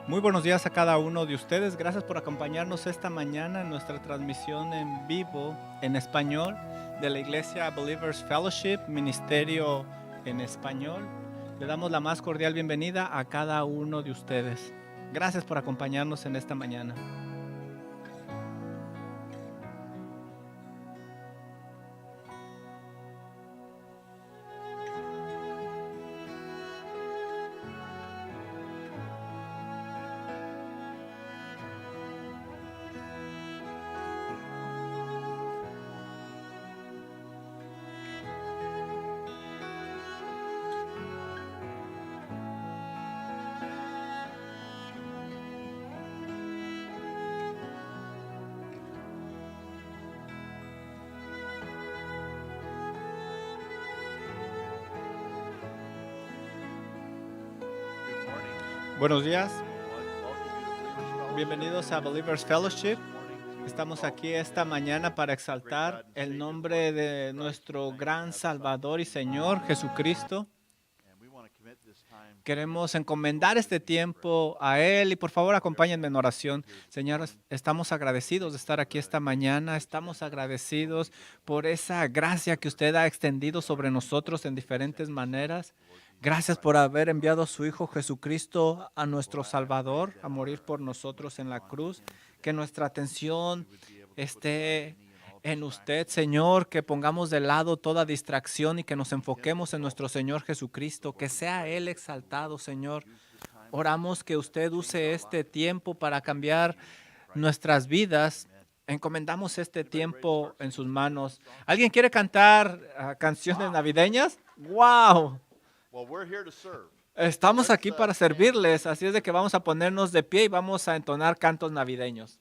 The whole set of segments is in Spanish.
Muy buenos días a cada uno de ustedes. Gracias por acompañarnos esta mañana en nuestra transmisión en vivo en español de la Iglesia Believers Fellowship, Ministerio en Español. Le damos la más cordial bienvenida a cada uno de ustedes. Gracias por acompañarnos en esta mañana. Buenos días. Bienvenidos a Believers Fellowship. Estamos aquí esta mañana para exaltar el nombre de nuestro gran Salvador y Señor Jesucristo. Queremos encomendar este tiempo a Él y por favor acompáñenme en oración. Señor, estamos agradecidos de estar aquí esta mañana. Estamos agradecidos por esa gracia que usted ha extendido sobre nosotros en diferentes maneras. Gracias por haber enviado a su Hijo Jesucristo, a nuestro Salvador, a morir por nosotros en la cruz. Que nuestra atención esté en usted, Señor, que pongamos de lado toda distracción y que nos enfoquemos en nuestro Señor Jesucristo, que sea Él exaltado, Señor. Oramos que usted use este tiempo para cambiar nuestras vidas. Encomendamos este tiempo en sus manos. ¿Alguien quiere cantar canciones navideñas? ¡Wow! Estamos aquí para servirles, así es de que vamos a ponernos de pie y vamos a entonar cantos navideños.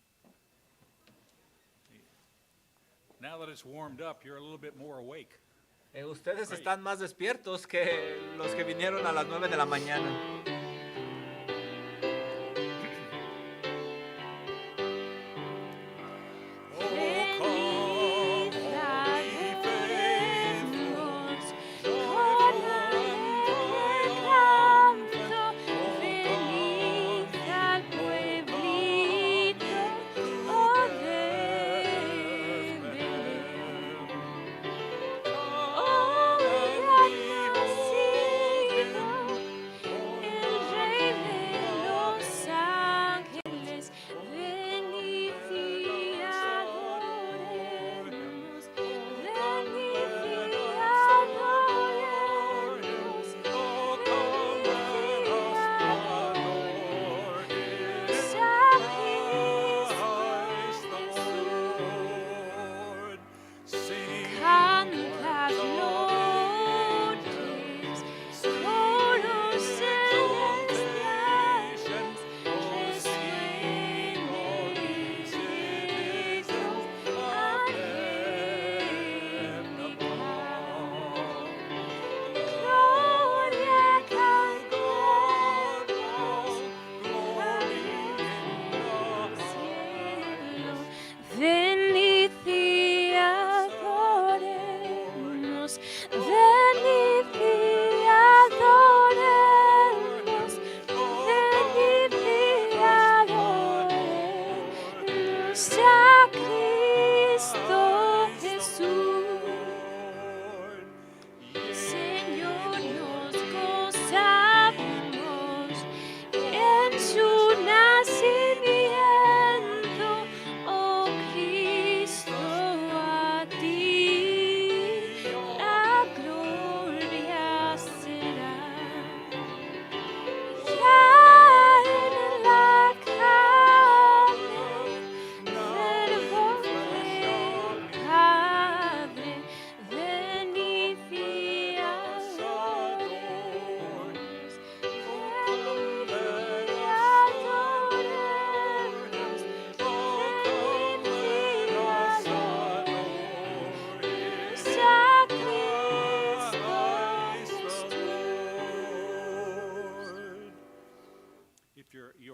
Now that it's warmed up, you're a little bit more awake. Ustedes están más despiertos que los que vinieron a las 9 de la mañana.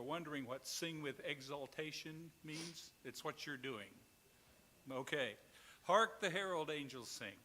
Wondering what sing with exaltation means, it's what you're doing. Okay. Hark the herald angels sing.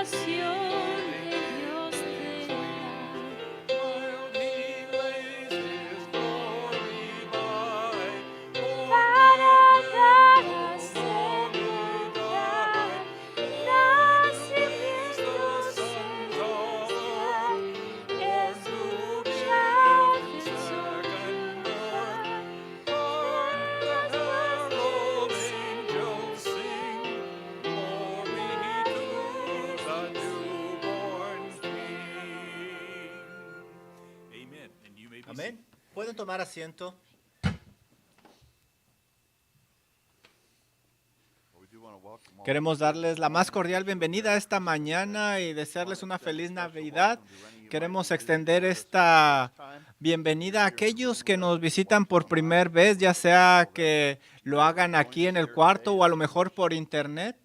adoración que Dios te da. while he lays his glory by. Para dar a celebrar nacimiento celestial, escuchar el son de lugar, Hark the herald angels sing, glory to the newborn King. Amen. And you may be seated. Amén. ¿Pueden tomar asiento? Queremos darles la más cordial bienvenida esta mañana y desearles una feliz Navidad. Queremos extender esta bienvenida a aquellos que nos visitan por primera vez, ya sea que lo hagan aquí en el cuarto o a lo mejor por internet.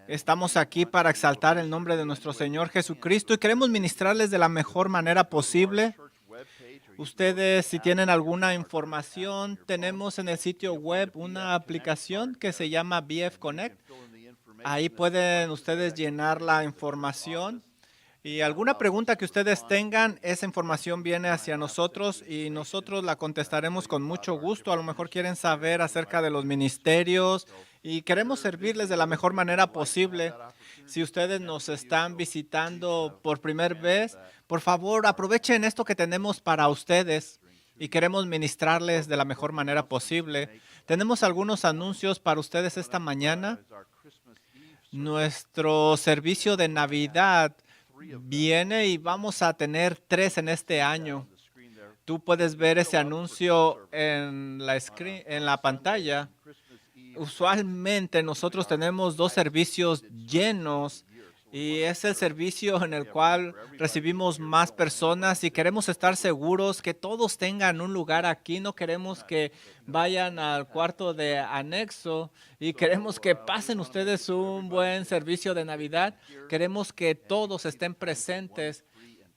Estamos aquí para exaltar el nombre de nuestro Señor Jesucristo y queremos ministrarles de la mejor manera posible. Ustedes, si tienen alguna información, tenemos en el sitio web una aplicación que se llama BF Connect. Ahí pueden ustedes llenar la información. Y alguna pregunta que ustedes tengan, esa información viene hacia nosotros y nosotros la contestaremos con mucho gusto. A lo mejor quieren saber acerca de los ministerios y queremos servirles de la mejor manera posible. Si ustedes nos están visitando por primera vez, por favor, aprovechen esto que tenemos para ustedes y queremos ministrarles de la mejor manera posible. Tenemos algunos anuncios para ustedes esta mañana. Nuestro servicio de Navidad viene y vamos a tener 3 en este año. Tú puedes ver ese anuncio en la pantalla. Usualmente nosotros tenemos 2 servicios llenos y es el servicio en el cual recibimos más personas y queremos estar seguros que todos tengan un lugar aquí. No queremos que vayan al cuarto de anexo y queremos que pasen ustedes un buen servicio de Navidad. Queremos que todos estén presentes.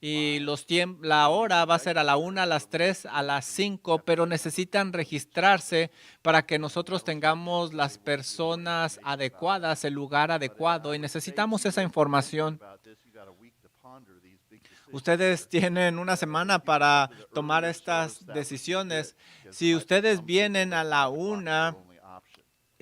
Y la hora va a ser a la 1, a las 3, a las 5, pero necesitan registrarse para que nosotros tengamos las personas adecuadas, el lugar adecuado, y necesitamos esa información. Ustedes tienen una semana para tomar estas decisiones. Si ustedes vienen a la 1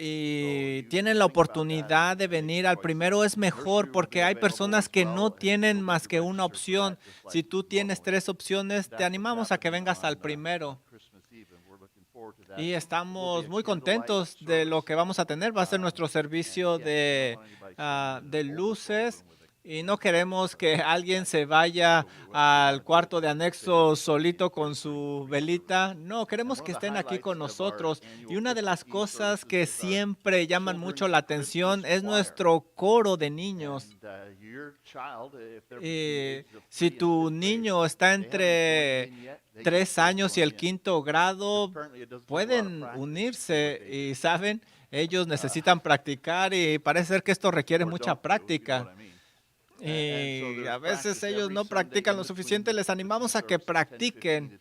y tienen la oportunidad de venir al primero, es mejor porque hay personas que no tienen más que una opción. Si tú tienes 3 opciones, te animamos a que vengas al primero. Y estamos muy contentos de lo que vamos a tener. Va a ser nuestro servicio de luces. Y no queremos que alguien se vaya al cuarto de anexo solito con su velita. No, queremos que estén aquí con nosotros. Y una de las cosas que siempre llaman mucho la atención es nuestro coro de niños. Si tu niño está entre 3 años y el 5º grado, pueden unirse y, ¿saben? Ellos necesitan practicar y parece ser que esto requiere mucha práctica. Y a veces ellos no practican lo suficiente. Les animamos a que practiquen.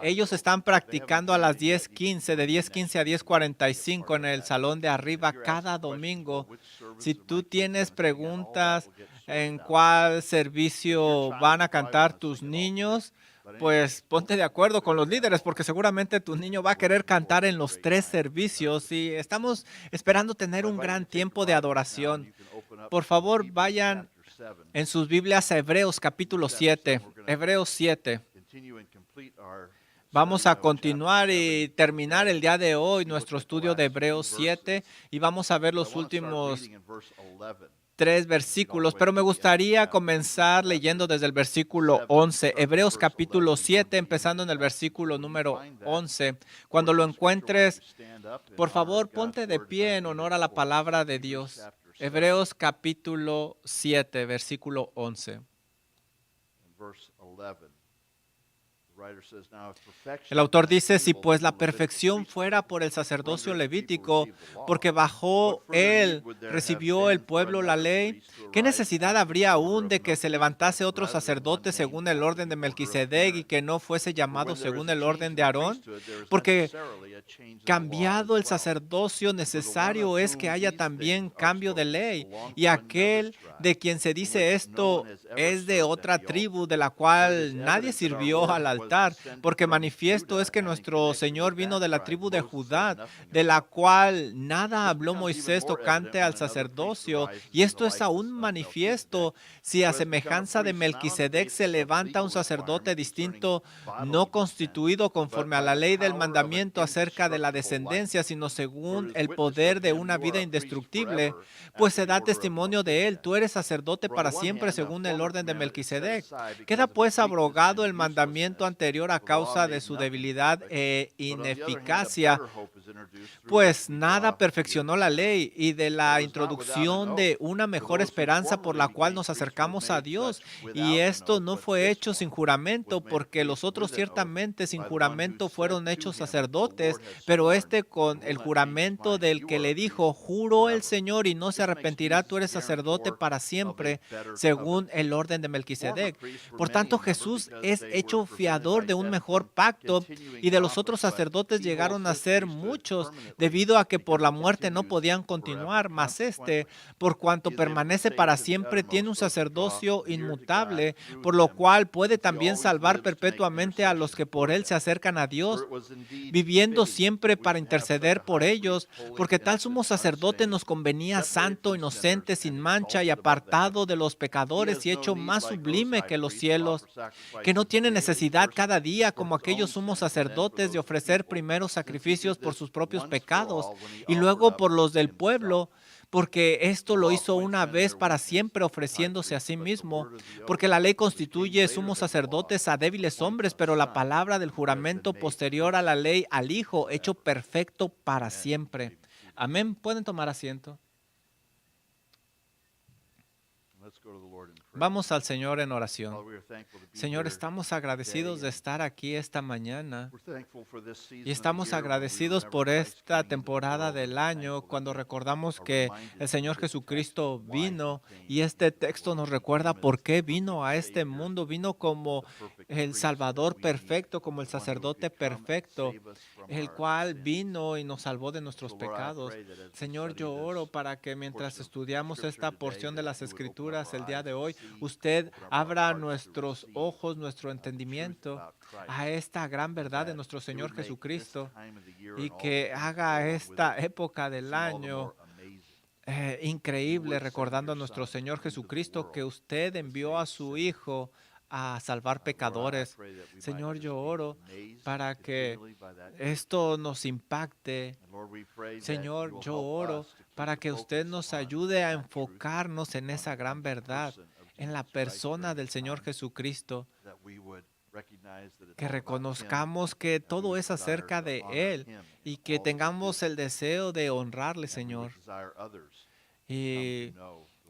Ellos están practicando a las 10:15, de 10:15 a 10:45 en el salón de arriba cada domingo. Si tú tienes preguntas en cuál servicio van a cantar tus niños, pues ponte de acuerdo con los líderes porque seguramente tu niño va a querer cantar en los 3 servicios y estamos esperando tener un gran tiempo de adoración. Por favor, vayan en sus Biblias a Hebreos capítulo 7. Hebreos 7. Vamos a continuar y terminar el día de hoy nuestro estudio de Hebreos 7 y vamos a ver los últimos 3 versículos, pero me gustaría comenzar leyendo desde el versículo 11. Hebreos capítulo 7, empezando en el versículo número 11. Cuando lo encuentres, por favor, ponte de pie en honor a la palabra de Dios. Hebreos capítulo 7, versículo 11. El autor dice, si pues la perfección fuera por el sacerdocio levítico, porque bajo él recibió el pueblo la ley, ¿qué necesidad habría aún de que se levantase otro sacerdote según el orden de Melquisedec y que no fuese llamado según el orden de Aarón? Porque cambiado el sacerdocio, necesario es que haya también cambio de ley. Y aquel de quien se dice esto es de otra tribu de la cual nadie sirvió al altar, porque manifiesto es que nuestro Señor vino de la tribu de Judá, de la cual nada habló Moisés tocante al sacerdocio. Y esto es aún manifiesto si a semejanza de Melquisedec se levanta un sacerdote distinto, no constituido conforme a la ley del mandamiento acerca de la descendencia, sino según el poder de una vida indestructible, pues se da testimonio de él, tú eres sacerdote para siempre según el orden de Melquisedec. Queda pues abrogado el mandamiento anterior a causa de su debilidad e ineficacia, pues nada perfeccionó la ley, y de la introducción de una mejor esperanza por la cual nos acercamos a Dios. Y esto no fue hecho sin juramento, porque los otros ciertamente sin juramento fueron hechos sacerdotes, pero este con el juramento del que le dijo, juró el Señor y no se arrepentirá, tú eres sacerdote para siempre, según el orden de Melquisedec. Por tanto, Jesús es hecho fiador de un mejor pacto, y de los otros sacerdotes llegaron a ser muchos, debido a que por la muerte no podían continuar, mas este, por cuanto permanece para siempre, tiene un sacerdocio inmutable, por lo cual puede también salvar perpetuamente a los que por él se acercan a Dios, viviendo siempre para interceder por ellos, porque tal sumo sacerdote nos convenía santo, inocente, sin mancha y apartado de los pecadores y hecho más sublime que los cielos, que no tiene necesidad cada día, como aquellos sumos sacerdotes, de ofrecer primero sacrificios por sus propios pecados y luego por los del pueblo, porque esto lo hizo una vez para siempre, ofreciéndose a sí mismo, porque la ley constituye sumos sacerdotes a débiles hombres, pero la palabra del juramento posterior a la ley al Hijo, hecho perfecto para siempre. Amén. Pueden tomar asiento. Vamos al Señor en oración. Señor, estamos agradecidos de estar aquí esta mañana y estamos agradecidos por esta temporada del año, cuando recordamos que el Señor Jesucristo vino, y este texto nos recuerda por qué vino a este mundo. Vino como el Salvador perfecto, como el sacerdote perfecto, el cual vino y nos salvó de nuestros pecados. Señor, yo oro para que mientras estudiamos esta porción de las Escrituras el día de hoy, usted abra nuestros ojos, nuestro entendimiento a esta gran verdad de nuestro Señor Jesucristo, y que haga esta época del año increíble, recordando a nuestro Señor Jesucristo, que usted envió a su Hijo a salvar pecadores. Señor, yo oro para que esto nos impacte. Señor, yo oro para que usted nos ayude a enfocarnos en esa gran verdad, en la persona del Señor Jesucristo, que reconozcamos que todo es acerca de Él y que tengamos el deseo de honrarle, Señor, y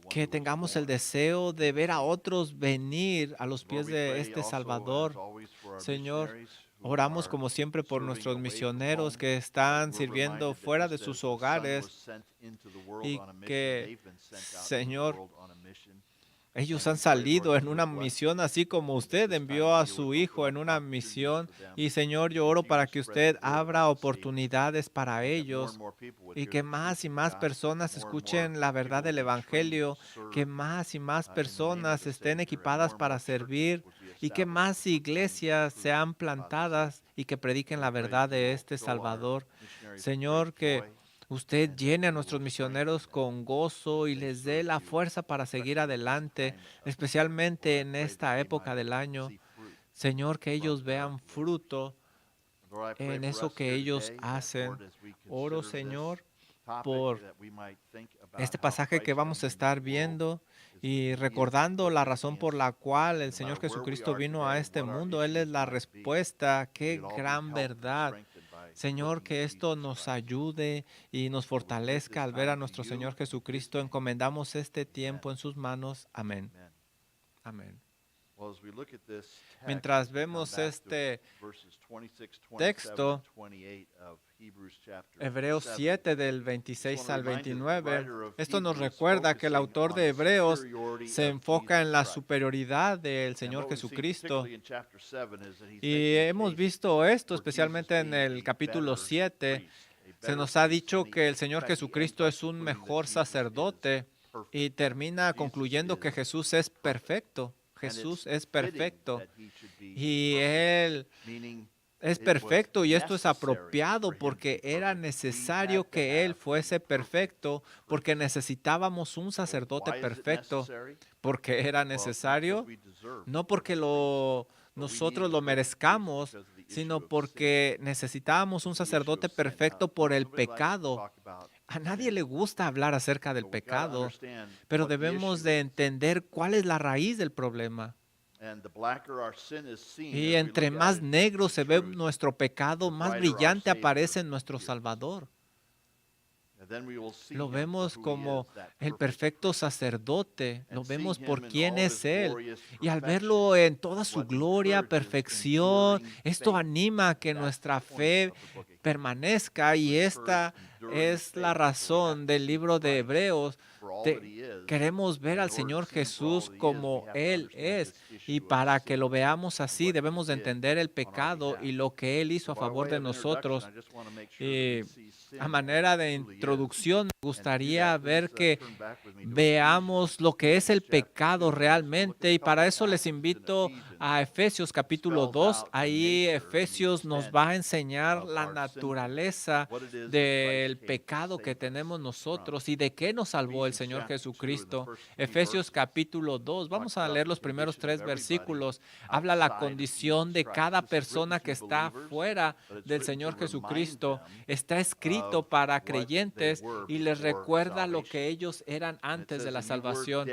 que tengamos el deseo de ver a otros venir a los pies de este Salvador. Señor, oramos como siempre por nuestros misioneros que están sirviendo fuera de sus hogares y que, Señor, ellos han salido en una misión, así como usted envió a su Hijo en una misión. Y Señor, yo oro para que usted abra oportunidades para ellos y que más y más personas escuchen la verdad del Evangelio, que más y más personas estén equipadas para servir y que más iglesias sean plantadas y que prediquen la verdad de este Salvador. Señor, que usted llene a nuestros misioneros con gozo y les dé la fuerza para seguir adelante, especialmente en esta época del año. Señor, que ellos vean fruto en eso que ellos hacen. Oro, Señor, por este pasaje que vamos a estar viendo y recordando la razón por la cual el Señor Jesucristo vino a este mundo. Él es la respuesta. Qué gran verdad. Señor, que esto nos ayude y nos fortalezca al ver a nuestro Señor Jesucristo. Encomendamos este tiempo en sus manos. Amén. Amén. Mientras vemos este texto, Hebreos 7 del 26 al 29, esto nos recuerda que el autor de Hebreos se enfoca en la superioridad del Señor Jesucristo. Y hemos visto esto especialmente en el capítulo 7. Se nos ha dicho que el Señor Jesucristo es un mejor sacerdote y termina concluyendo que Jesús es perfecto. Jesús es perfecto y Él es perfecto, y esto es apropiado porque era necesario que Él fuese perfecto, porque necesitábamos un sacerdote perfecto. Porque era necesario, no porque nosotros lo merezcamos, sino porque necesitábamos un sacerdote perfecto por el pecado. A nadie le gusta hablar acerca del pecado, pero debemos de entender cuál es la raíz del problema. Y entre más negro se ve nuestro pecado, más brillante aparece nuestro Salvador. Lo vemos como el perfecto sacerdote, lo vemos por quién es Él. Y al verlo en toda su gloria, perfección, esto anima a que nuestra fe permanezca, y esta es la razón del libro de Hebreos. Queremos ver al Señor Jesús como Él es, y para que lo veamos así debemos de entender el pecado y lo que Él hizo a favor de nosotros. A manera de introducción, me gustaría ver que veamos lo que es el pecado realmente, y para eso les invito a Efesios capítulo 2. Ahí Efesios nos va a enseñar la naturaleza del pecado que tenemos nosotros y de qué nos salvó el Señor Jesucristo. Efesios capítulo 2, vamos a leer los primeros 3 versículos. Habla la condición de cada persona que está fuera del Señor Jesucristo. Está escrito para creyentes y les recuerda lo que ellos eran antes de la salvación.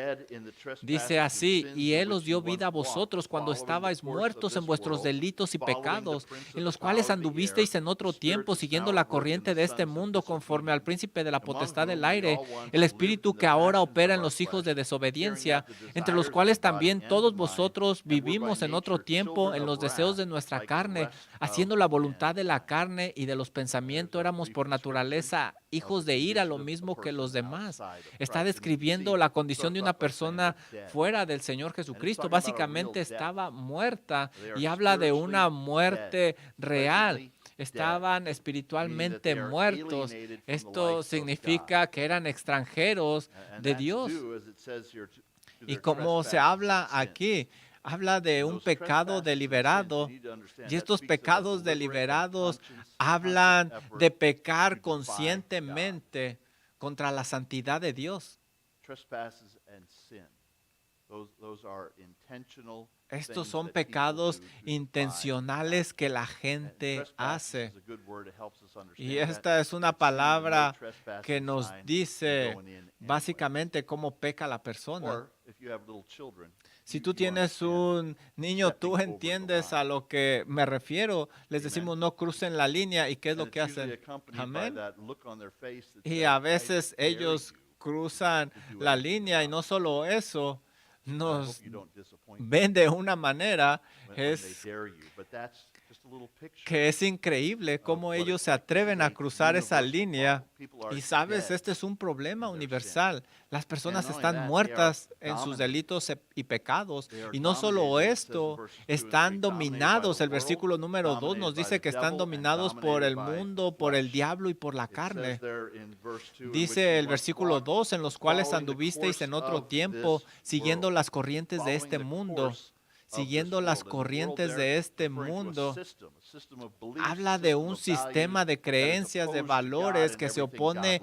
Dice así: y Él os dio vida a vosotros cuando estabais muertos en vuestros delitos y pecados, en los cuales anduvisteis en otro tiempo, siguiendo la corriente de este mundo, conforme al príncipe de la potestad del aire, el espíritu que ahora opera en los hijos de desobediencia, entre los cuales también todos vosotros vivimos en otro tiempo en los deseos de nuestra carne, haciendo la voluntad de la carne y de los pensamientos. Éramos por naturaleza hijos de ira, lo mismo que los demás. Está describiendo la condición de una persona fuera del Señor Jesucristo. Básicamente estaba muerta, y habla de una muerte real. Estaban espiritualmente muertos. Esto significa que eran extranjeros de Dios. Y como se habla aquí, habla de un pecado deliberado, y estos pecados deliberados hablan de pecar conscientemente contra la santidad de Dios. Estos son pecados intencionales que la gente hace. Y esta es una palabra que nos dice básicamente cómo peca la persona. Si tú tienes un niño, tú entiendes a lo que me refiero. Les decimos no crucen la línea, ¿y qué es lo que hacen? Amén. Y a veces ellos cruzan la línea, y no solo eso, nos ven de una manera que es increíble cómo ellos se atreven a cruzar esa línea. Y sabes, este es un problema universal. Las personas están muertas en sus delitos y pecados. Y no solo esto, están dominados. El versículo número 2 nos dice que están dominados por el mundo, por el diablo y por la carne. Dice el versículo 2, en los cuales anduvisteis en otro tiempo, siguiendo las corrientes de este mundo. Siguiendo las corrientes de este mundo. Habla de un sistema de creencias, de valores que se opone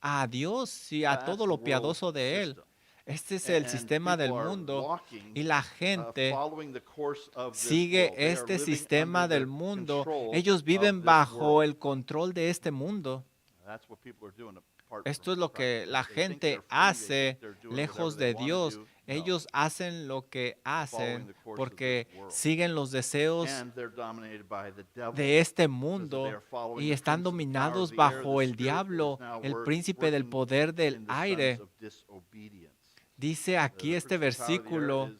a Dios y a todo lo piadoso de Él. Este es el sistema del mundo, y la gente sigue este sistema del mundo. Ellos viven bajo el control de este mundo. Esto es lo que la gente hace lejos de Dios. Ellos hacen lo que hacen porque siguen los deseos de este mundo y están dominados bajo el diablo, el príncipe del poder del aire. Dice aquí este versículo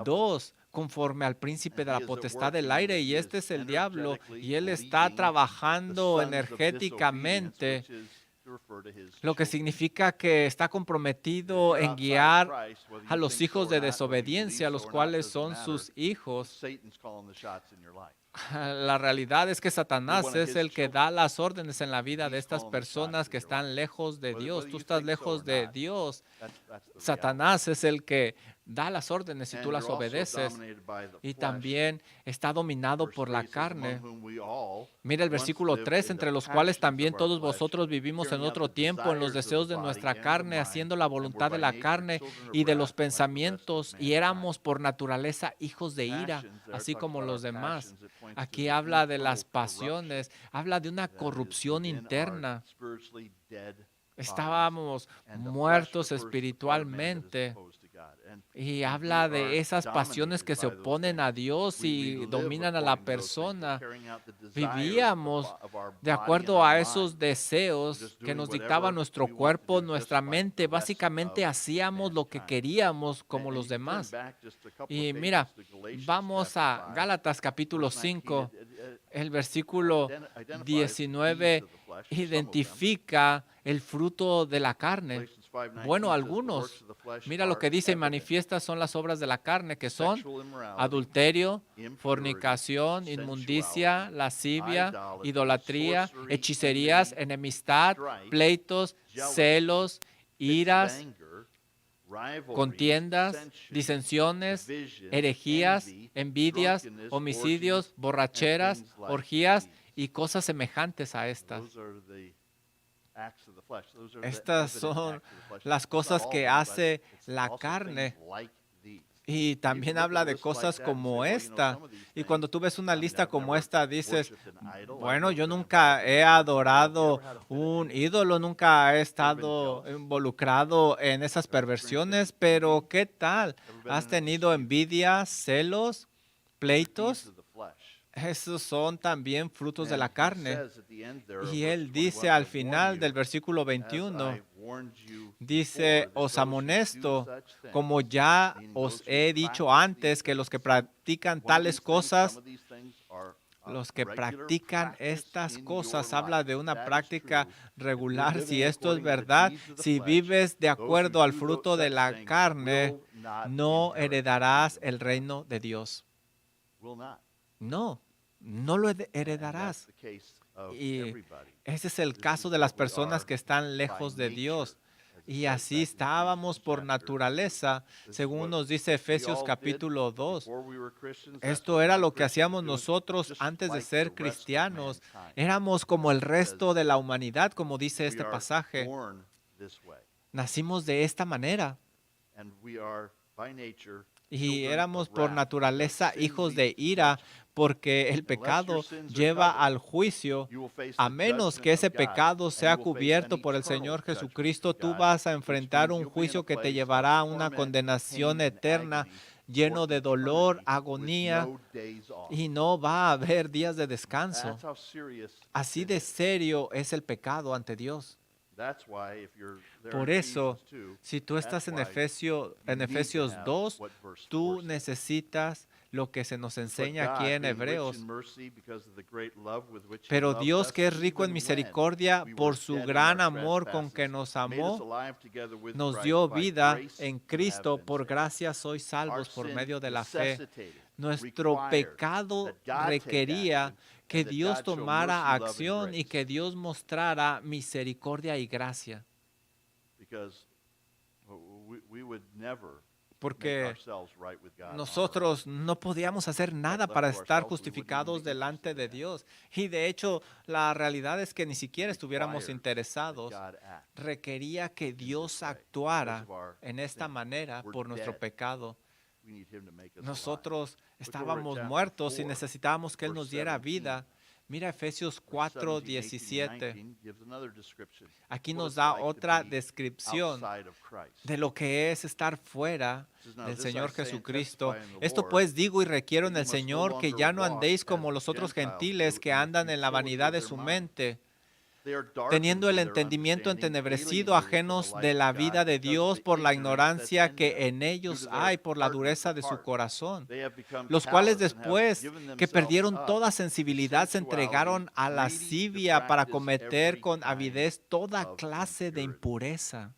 2, conforme al príncipe de la potestad del aire, y este es el diablo, y él está trabajando energéticamente, lo que significa que está comprometido en guiar a los hijos de desobediencia, los cuales son sus hijos. La realidad es que Satanás es el que da las órdenes en la vida de estas personas que están lejos de Dios. Tú estás lejos de Dios. Satanás es el que da las órdenes y tú las obedeces. Y también está dominado por la carne. Mira el versículo 3, entre los cuales también todos vosotros vivimos en otro tiempo en los deseos de nuestra carne, haciendo la voluntad de la carne y de los pensamientos, y éramos por naturaleza hijos de ira, así como los demás. Aquí habla de las pasiones, habla de una corrupción interna. Estábamos muertos espiritualmente. Y habla de esas pasiones que se oponen a Dios y dominan a la persona. Vivíamos de acuerdo a esos deseos que nos dictaba nuestro cuerpo, nuestra mente. Básicamente hacíamos lo que queríamos como los demás. Y mira, vamos a Gálatas capítulo 5. El versículo 19 identifica el fruto de la carne. Bueno, algunos, mira lo que dice, y manifiestas son las obras de la carne, que son adulterio, fornicación, inmundicia, lascivia, idolatría, hechicerías, enemistad, pleitos, celos, iras, contiendas, disensiones, herejías, envidias, homicidios, borracheras, orgías y cosas semejantes a estas. Estas son las cosas que hace la carne. Y también habla de cosas como esta. Y cuando tú ves una lista como esta, dices, bueno, yo nunca he adorado un ídolo, nunca he estado involucrado en esas perversiones, pero ¿qué tal? ¿Has tenido envidia, celos, pleitos? Esos son también frutos de la carne. Y él dice al final del versículo 21, dice, os amonesto, como ya os he dicho antes, que los que practican tales cosas, los que practican estas cosas, habla de una práctica regular. Si esto es verdad, si vives de acuerdo al fruto de la carne, no heredarás el reino de Dios. No, no lo heredarás. Y ese es el caso de las personas que están lejos de Dios. Y así estábamos por naturaleza, según nos dice Efesios capítulo 2. Esto era lo que hacíamos nosotros antes de ser cristianos. Éramos como el resto de la humanidad, como dice este pasaje. Nacimos de esta manera. Y éramos por naturaleza hijos de ira, porque el pecado lleva al juicio. A menos que ese pecado sea cubierto por el Señor Jesucristo, tú vas a enfrentar un juicio que te llevará a una condenación eterna, lleno de dolor, agonía, y no va a haber días de descanso. Así de serio es el pecado ante Dios. Por eso, si tú estás en Efesios 2, tú necesitas lo que se nos enseña aquí en Hebreos. Pero Dios, que es rico en misericordia, por su gran amor con que nos amó, nos dio vida en Cristo. Por gracia sois salvos por medio de la fe. Nuestro pecado requería que Dios tomara acción y que Dios mostrara misericordia y gracia. Porque nosotros no podíamos hacer nada para estar justificados delante de Dios. Y de hecho, la realidad es que ni siquiera estuviéramos interesados. Requería que Dios actuara en esta manera por nuestro pecado. Nosotros estábamos muertos y necesitábamos que Él nos diera vida. Mira Efesios 4:17. Aquí nos da otra descripción de lo que es estar fuera del Señor Jesucristo. Esto pues digo y requiero en el Señor, que ya no andéis como los otros gentiles que andan en la vanidad de su mente. teniendo el entendimiento entenebrecido, ajenos de la vida de Dios por la ignorancia que en ellos hay, por la dureza de su corazón, los cuales después que perdieron toda sensibilidad se entregaron a la lascivia para cometer con avidez toda clase de impureza.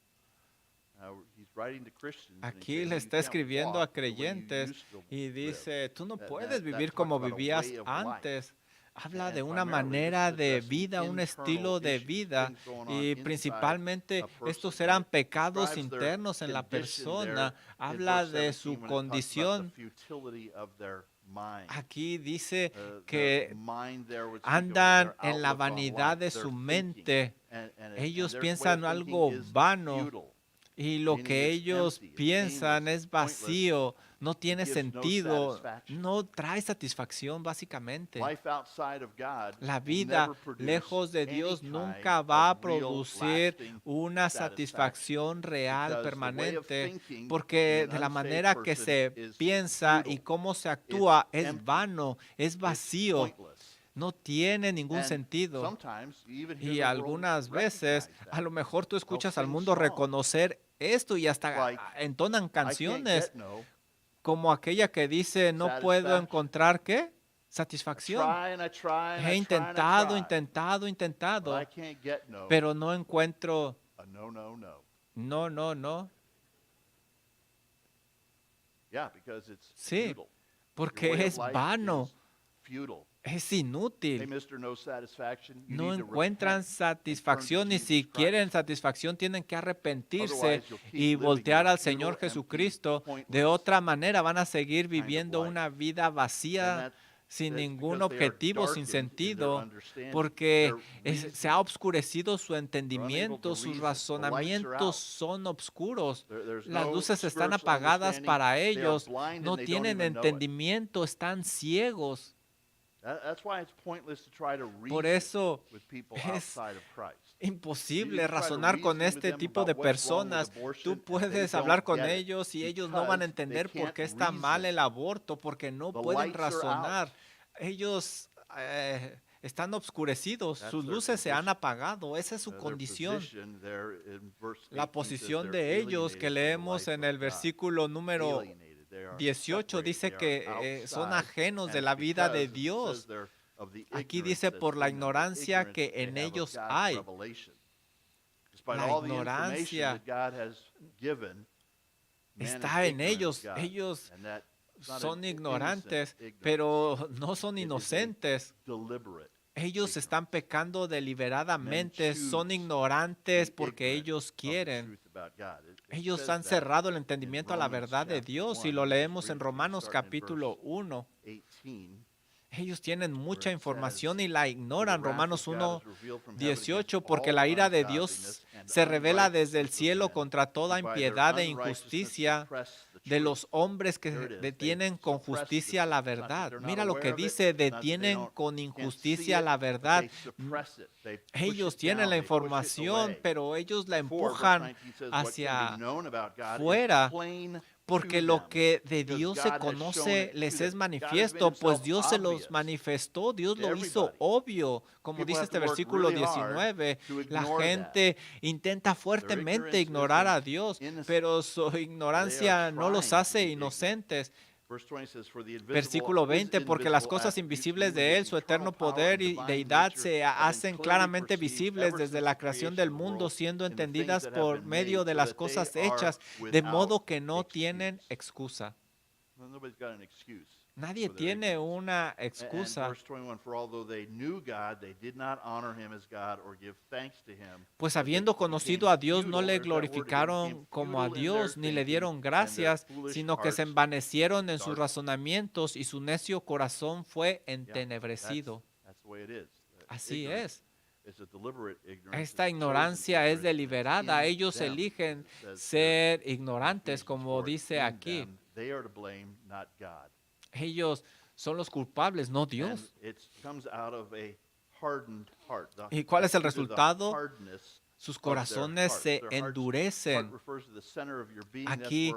Aquí le está escribiendo a creyentes y dice, tú no puedes vivir como vivías antes. Habla de una manera de vida, un estilo de vida, y principalmente estos eran pecados internos en la persona. Habla de su condición. Aquí dice que andan en la vanidad de su mente. Ellos piensan algo vano y lo que ellos piensan es vacío, no tiene sentido, no trae satisfacción básicamente. La vida lejos de Dios nunca va a producir una satisfacción real, permanente, porque de la manera que se piensa y cómo se actúa es vano, es vacío. No tiene ningún sentido. Y algunas veces, a lo mejor tú escuchas al mundo reconocer esto y hasta entonan canciones como aquella que dice, no puedo encontrar, ¿qué? Satisfacción. He intentado, pero no encuentro no, no, no. Sí, porque es vano, es inútil. No encuentran satisfacción y si quieren satisfacción tienen que arrepentirse y voltear al Señor Jesucristo. De otra manera van a seguir viviendo una vida vacía, sin ningún objetivo, sin sentido, porque se ha obscurecido su entendimiento, sus razonamientos son oscuros, las luces están apagadas para ellos, no tienen entendimiento, están ciegos. Por eso es imposible razonar con este tipo de personas. Tú puedes hablar con ellos y ellos no van a entender por qué está mal el aborto, porque no pueden razonar. Ellos están obscurecidos, sus luces se han apagado, esa es su condición. La posición de ellos que leemos en el versículo número 18 dice que son ajenos de la vida de Dios. Aquí dice por la ignorancia que en ellos hay. La ignorancia está en ellos. Ellos son ignorantes, pero no son inocentes. Ellos están pecando deliberadamente, son ignorantes porque ellos quieren. Ellos han cerrado el entendimiento a la verdad de Dios y lo leemos en Romanos capítulo 1. Ellos tienen mucha información y la ignoran. Romanos 1:18, porque la ira de Dios se revela desde el cielo contra toda impiedad e injusticia de los hombres que detienen con justicia la verdad. Mira lo que dice, detienen con injusticia la verdad. Ellos tienen la información, pero ellos la empujan hacia fuera. Porque lo que de Dios se conoce les es manifiesto, pues Dios se los manifestó, Dios lo hizo obvio. Como dice este versículo 19, la gente intenta fuertemente ignorar a Dios, pero su ignorancia no los hace inocentes. Versículo 20, porque las cosas invisibles de Él, su eterno poder y deidad, se hacen claramente visibles desde la creación del mundo, siendo entendidas por medio de las cosas hechas, de modo que no tienen excusa. Nadie tiene una excusa. Pues habiendo conocido a Dios, no le glorificaron como a Dios, ni le dieron gracias, sino que se envanecieron en sus razonamientos y su necio corazón fue entenebrecido. Así es. Esta ignorancia es deliberada. Ellos eligen ser ignorantes, como dice aquí. Ellos son los culpables, no Dios. ¿Y cuál es el resultado? Sus corazones se endurecen. Aquí,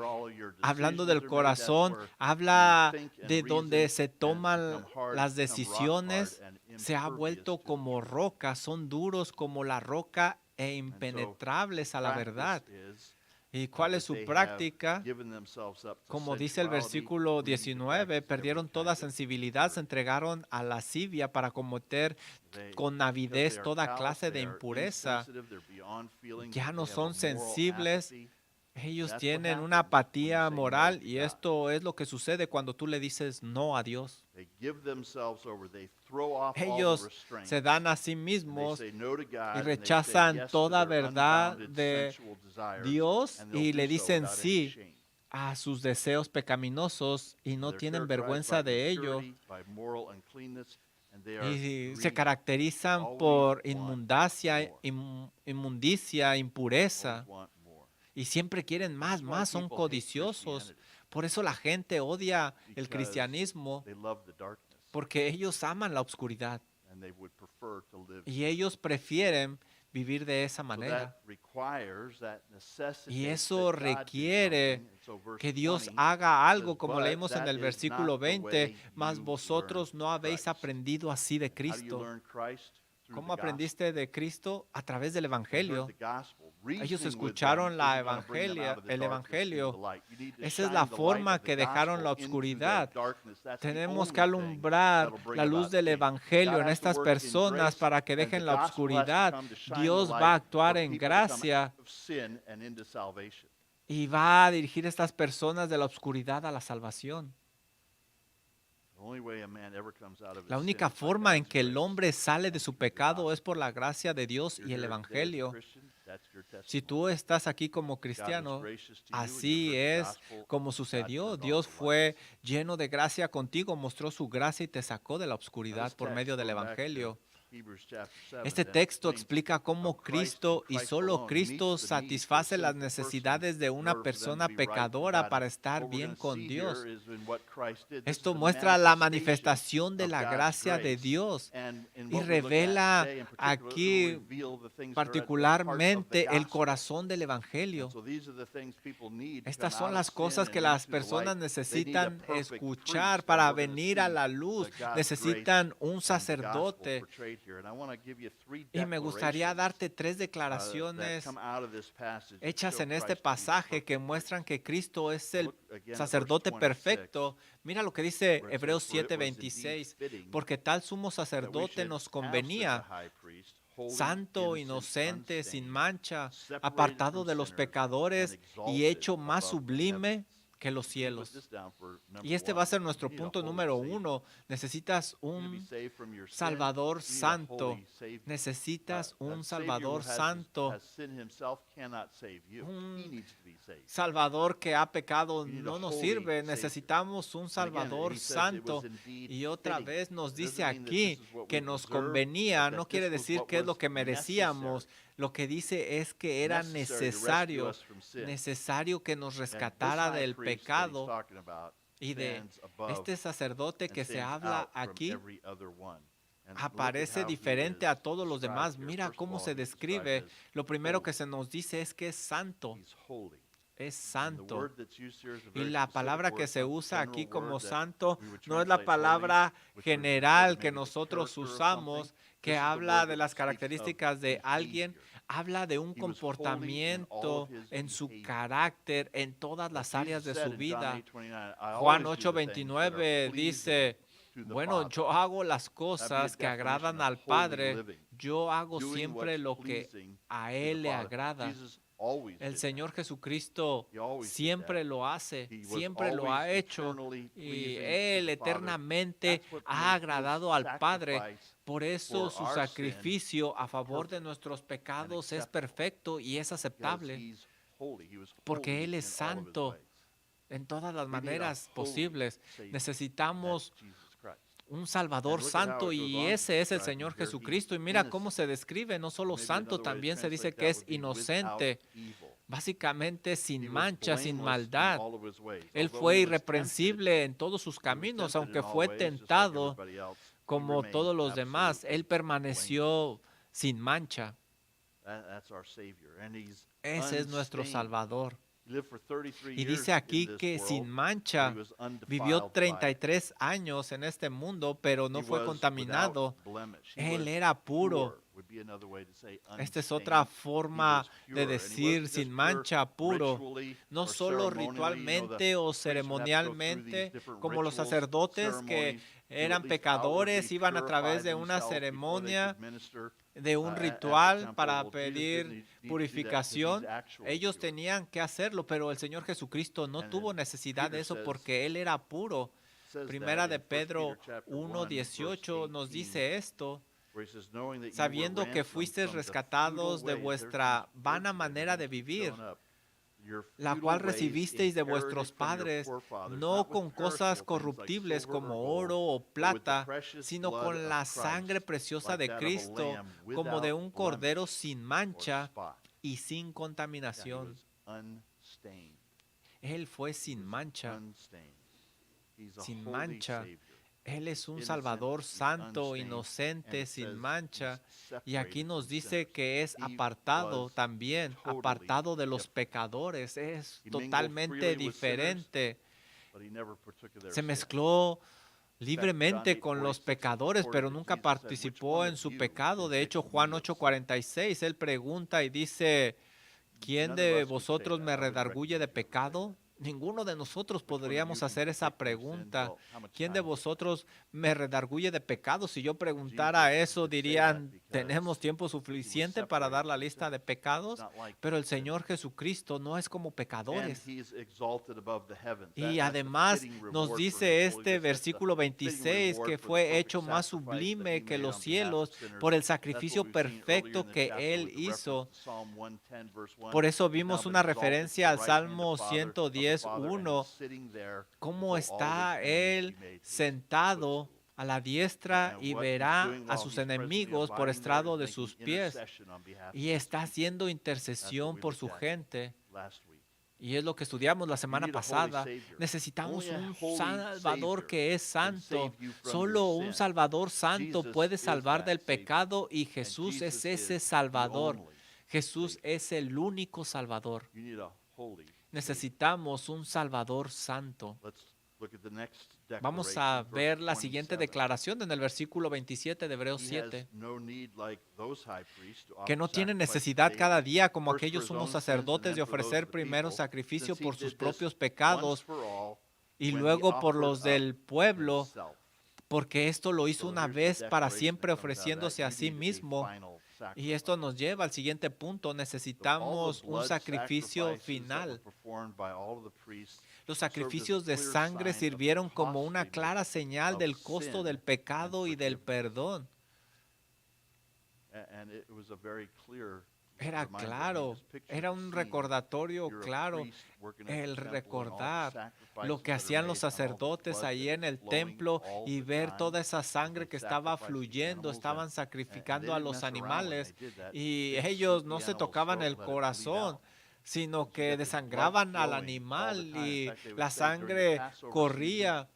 hablando del corazón, habla de donde se toman las decisiones se ha vuelto como roca, son duros como la roca e impenetrables a la verdad. ¿Y cuál es su práctica? Como dice el versículo 19, perdieron toda sensibilidad, se entregaron a la lascivia para cometer con avidez toda clase de impureza. Ya no son sensibles. Ellos tienen una apatía moral y esto es lo que sucede cuando tú le dices no a Dios. Ellos se dan a sí mismos y rechazan toda verdad de Dios y le dicen sí a sus deseos pecaminosos y no tienen vergüenza de ello. Y se caracterizan por inmundicia, impureza. Y siempre quieren más, son codiciosos. Por eso la gente odia el cristianismo, porque ellos aman la oscuridad y ellos prefieren vivir de esa manera. Y eso requiere que Dios haga algo, como leímos en el versículo 20, mas vosotros no habéis aprendido así de Cristo. ¿Cómo aprendiste de Cristo? A través del Evangelio. Ellos escucharon el Evangelio. Esa es la forma que dejaron la oscuridad. Tenemos que alumbrar la luz del Evangelio en estas personas para que dejen la oscuridad. Dios va a actuar en gracia y va a dirigir a estas personas de la oscuridad a la salvación. La única forma en que el hombre sale de su pecado es por la gracia de Dios y el Evangelio. Si tú estás aquí como cristiano, así es como sucedió. Dios fue lleno de gracia contigo, mostró su gracia y te sacó de la oscuridad por medio del Evangelio. Este texto explica cómo Cristo y solo Cristo satisface las necesidades de una persona pecadora para estar bien con Dios. Esto muestra la manifestación de la gracia de Dios y revela aquí particularmente el corazón del Evangelio. Estas son las cosas que las personas necesitan escuchar para venir a la luz. Necesitan un sacerdote. Y me gustaría darte 3 declaraciones hechas en este pasaje que muestran que Cristo es el sacerdote perfecto. Mira lo que dice Hebreos 7:26, porque tal sumo sacerdote nos convenía, santo, inocente, sin mancha, apartado de los pecadores y hecho más sublime que los cielos. Y este va a ser nuestro punto número 1. Necesitas un Salvador santo. Necesitas un Salvador santo. Un Salvador que ha pecado no nos sirve. Necesitamos un Salvador santo. Y otra vez nos dice aquí que nos convenía. No quiere decir que es lo que merecíamos. Lo que dice es que era necesario que nos rescatara del pecado y de este sacerdote que se habla aquí. Aparece diferente a todos los demás. Mira cómo se describe. Lo primero que se nos dice es que es santo. Es santo. Y la palabra que se usa aquí como santo no es la palabra general que nosotros usamos, que habla de las características de alguien. Habla de un comportamiento en su carácter, en todas las áreas de su vida. Juan 8:29 dice, bueno, yo hago las cosas que agradan al Padre. Yo hago siempre lo que a Él le agrada. El Señor Jesucristo siempre lo hace, siempre lo ha hecho y Él eternamente ha agradado al Padre. Por eso su sacrificio a favor de nuestros pecados es perfecto y es aceptable, porque Él es santo en todas las maneras posibles. Necesitamos un Salvador santo y ese es el Señor Jesucristo. Y mira cómo se describe, no solo santo, también se dice que es inocente, básicamente sin mancha, sin maldad. Él fue irreprensible en todos sus caminos, aunque fue tentado como todos los demás. Él permaneció sin mancha. Ese es nuestro Salvador. Y dice aquí que sin mancha vivió 33 años en este mundo, pero no fue contaminado. Él era puro. Esta es otra forma de decir sin mancha, puro. No solo ritualmente o ceremonialmente, como los sacerdotes que eran pecadores, iban a través de una ceremonia, de un ritual para pedir purificación. Ellos tenían que hacerlo, pero el Señor Jesucristo no tuvo necesidad de eso porque Él era puro. Primera de Pedro 1:18 nos dice esto, sabiendo que fuisteis rescatados de vuestra vana manera de vivir, la cual recibisteis de vuestros padres, no con cosas corruptibles como oro o plata, sino con la sangre preciosa de Cristo, como de un cordero sin mancha y sin contaminación. Él fue sin mancha, sin mancha. Él es un Salvador santo, inocente, sin mancha. Y aquí nos dice que es apartado también, apartado de los pecadores. Es totalmente diferente. Se mezcló libremente con los pecadores, pero nunca participó en su pecado. De hecho, Juan 8:46, él pregunta y dice, ¿quién de vosotros me redarguye de pecado? Ninguno de nosotros podríamos hacer esa pregunta. ¿Quién de vosotros me redarguye de pecado? Si yo preguntara eso, dirían, ¿tenemos tiempo suficiente para dar la lista de pecados? Pero el Señor Jesucristo no es como pecadores. Y además nos dice este versículo 26 que fue hecho más sublime que los cielos por el sacrificio perfecto que Él hizo. Por eso vimos una referencia al Salmo 110:1. Cómo está Él sentado a la diestra y verá a sus enemigos por estrado de sus pies. Y está haciendo intercesión por su gente. Y es lo que estudiamos la semana pasada. Necesitamos un Salvador que es santo. Solo un Salvador santo puede salvar del pecado y Jesús es ese Salvador. Jesús es el único Salvador. Necesitamos un Salvador santo. Vamos a ver la siguiente declaración en el versículo 27 de Hebreos 7. Que no tiene necesidad cada día como aquellos sumos sacerdotes de ofrecer primero sacrificio por sus propios pecados y luego por los del pueblo, porque esto lo hizo una vez para siempre ofreciéndose a sí mismo. Y esto nos lleva al siguiente punto. Necesitamos un sacrificio final. Los sacrificios de sangre sirvieron como una clara señal del costo del pecado y del perdón. Era claro, era un recordatorio claro, el recordar lo que hacían los sacerdotes ahí en el templo y ver toda esa sangre que estaba fluyendo, estaban sacrificando a los animales y ellos no se tocaban el corazón, sino que desangraban al animal y la sangre corría.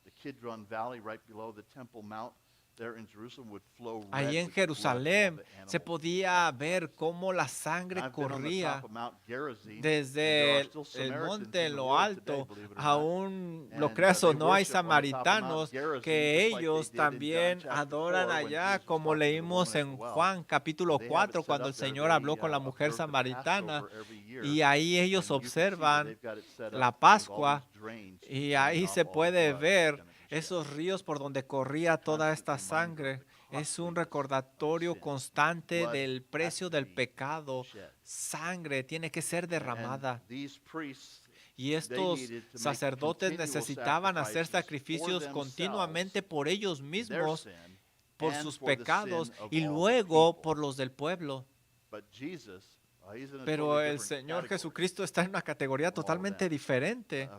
Ahí en Jerusalén se podía ver cómo la sangre corría desde el monte en lo alto. Aún lo creas o no, hay samaritanos que ellos también adoran allá, como leímos en Juan capítulo 4, cuando el Señor habló con la mujer samaritana. Y ahí ellos observan la Pascua y ahí se puede ver esos ríos por donde corría toda esta sangre. Es un recordatorio constante del precio del pecado. Sangre tiene que ser derramada. Y estos sacerdotes necesitaban hacer sacrificios continuamente por ellos mismos, por sus pecados y luego por los del pueblo. Pero el Señor Jesucristo está en una categoría totalmente diferente.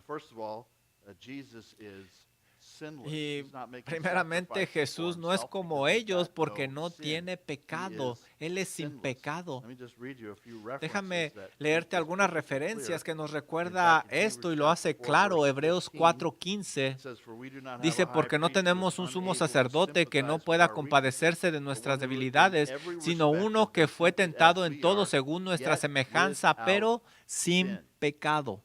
Y primeramente Jesús no es como ellos porque no tiene pecado. Él es sin pecado. Déjame leerte algunas referencias que nos recuerda esto y lo hace claro. Hebreos 4:15 dice, porque no tenemos un sumo sacerdote que no pueda compadecerse de nuestras debilidades, sino uno que fue tentado en todo según nuestra semejanza, pero sin pecado.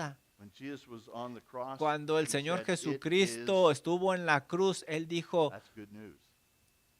consumada. When Jesus was on the cross, Cuando el he Señor said, Jesucristo "It is", estuvo en la cruz, Él dijo, that's good news.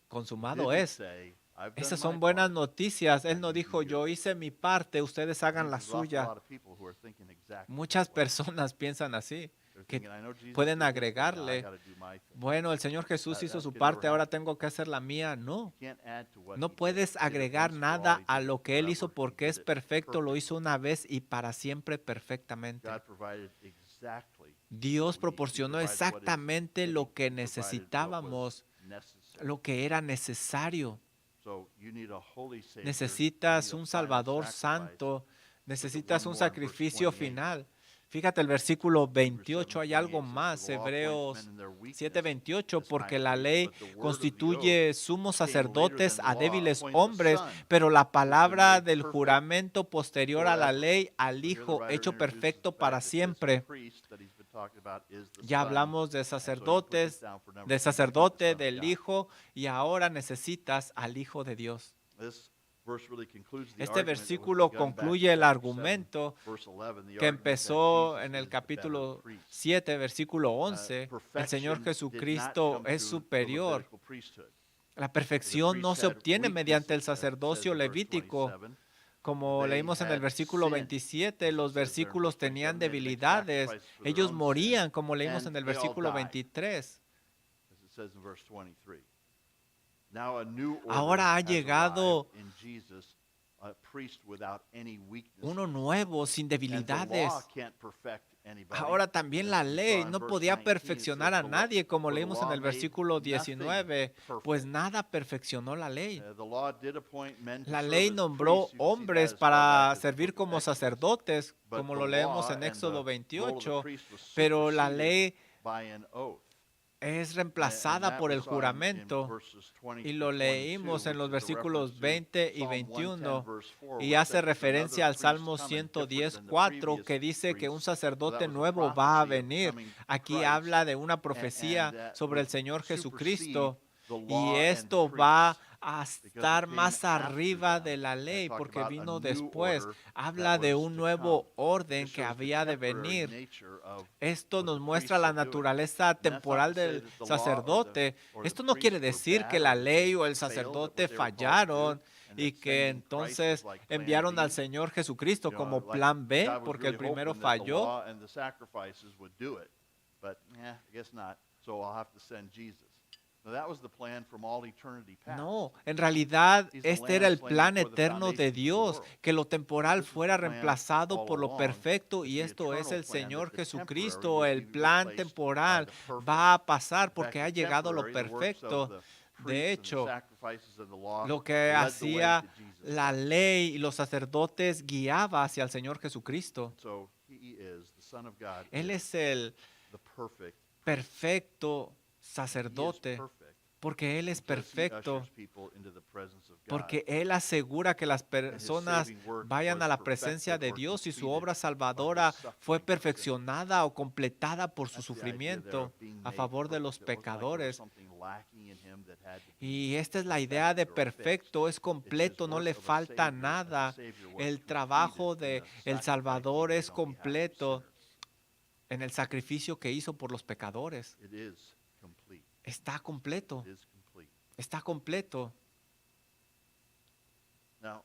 consumado Didn't es. say, I've done Esas my son buenas part. noticias. Él I no can do dijo, yo yours." hice mi parte, ustedes I hagan think la there's an awful suya. lot of people who are thinking exactly Muchas that way. personas piensan así, They're que thinking, "I know Jesus pueden did his thing, now I agregarle, gotta do my thing." bueno, el Señor Jesús hizo That su can never parte, ahora happen. tengo que hacer la mía. No, You can't add to what no he did. puedes He did it agregar once for all, nada he a did it lo que Él hizo forever, he porque did es it perfecto, lo perfectly. hizo una vez y para siempre perfectamente. God provided exactly Dios what we need. He proporcionó provided what is exactamente fitting. lo que He provided what was necesitábamos, necessary. lo que era necesario. So you need a holy Savior, you Necesitas need a un final Salvador sacrifice. santo, necesitas one un more in verse sacrificio 28. final. Fíjate el versículo Hebrews 28, hay algo 7:28 says, más, "For the law appoints men Hebreos in their weakness 7:28, as porque high la priest, ley but the word of the oath constituye sumos came later sacerdotes than the a law, débiles appoints a hombres, son pero la who has been palabra made del perfect juramento posterior a la forever." ley al So here the Hijo writer hecho introduces perfecto the para fact that this siempre. priest that he's been talking about is the Ya Son, hablamos de and so he put this sacerdotes, down for number del 2. You need the sacerdote, Son of del God. Hijo, y ahora necesitas al Hijo de Dios. This verse really concludes the Este argument that was versículo begun back in concluye el chapter 7, argumento verse 11, the que argument that empezó Jesus en el is the better capítulo priest. 7, versículo 11. El Señor Perfection did not Jesucristo come es through the superior. Levitical priesthood. La The perfección no priest se had obtiene mediante el weaknesses, as it says sacerdocio in verse levítico. 27. Como They leímos en el had versículo sin, 27, as it los says there in versículos verse tenían 27. They had to make debilidades. sacrifices for their Ellos own sin, morían, como leímos and en el they all versículo died, 23. as it says in verse 23. Now a new order Ahora ha has llegado arrived in Jesus, a priest without any weaknesses. uno nuevo, sin And the debilidades. law can't perfect anybody. Ahora también la As we ley saw in no verse podía 19, it perfeccionar says a the law- nadie, como for the leímos en law el made versículo nothing 19, pues perfect. nada perfeccionó la ley. The law did appoint men to La serve ley as nombró priests. You can see that hombres as far back para as the servir book of como Exodus. sacerdotes, But como the lo leemos law en and Éxodo the role of the 28, priest was pero la superseded ley by an oath. es And reemplazada that por we el saw in juramento. verses 20 Y through lo 22, leímos en which los is a versículos reference to 20 y Psalm 110, 21 verse 4, y where it hace says, "There's another referencia al priest Salmo coming, different 110, than the 4, previous que dice que un priests." So that sacerdote was a nuevo va a prophecy of venir. coming Aquí Christ, habla de una and profecía that sobre would el Señor supersede Jesucristo the y law and the esto va priests. a Because it estar came más after arriba them de la and ley talked porque about a vino new después. order Habla that de was un to nuevo come. orden This que shows the había de temporary venir. nature of Esto what nos the muestra priests la are doing. naturaleza And that's not temporal to say del that the law sacerdote. or the Esto no quiere priests decir were que bad la or that ley they o el failed at sacerdote what they were called to do, fallaron and y that que sending Christ entonces was like plan enviaron al B. Señor Jesucristo You know, como like plan B God was porque el really primero hoping that the falló. law and the sacrifices would do it. But I guess not. So I'll have to send Jesus. Now that was the plan from all eternity past. No, en realidad He's the este lamb era el slain plan before the eterno de foundations of the Dios, world. que lo temporal This is fuera the plan reemplazado all por lo along, perfecto but y the esto es eternal el plan Señor that the temporary Jesucristo. would El be plan replaced by temporal the perfect. va a pasar In porque fact, ha the llegado lo temporary, the works of perfecto. the De priests and the hecho, sacrifices of the law lo que led the way hacía to Jesus la Christ. ley y los sacerdotes guiaba hacia el Señor Jesucristo. So he is the Son of God. Él is es el the perfect. perfecto He is sacerdote perfect porque Él es because he perfecto. ushers people into the presence of God. Porque Él asegura que las And his personas saving work vayan was a la presencia perfected de or Dios y su completed obra by his salvadora fue suffering for sinners. perfeccionada o completada por su That's the idea there sufrimiento of being a made favor de perfect. los It wasn't like there was pecadores. something lacking in him that had to be Y esta es la idea de perfected or fixed. perfecto, es It's his completo, no work le of a falta savior, and the nada. savior was El trabajo completed in de the el sacrifice Salvador he es did on behalf of completo sinners. en el sacrificio que hizo por los pecadores. It is complete. Está completo, It is complete. está completo. Now,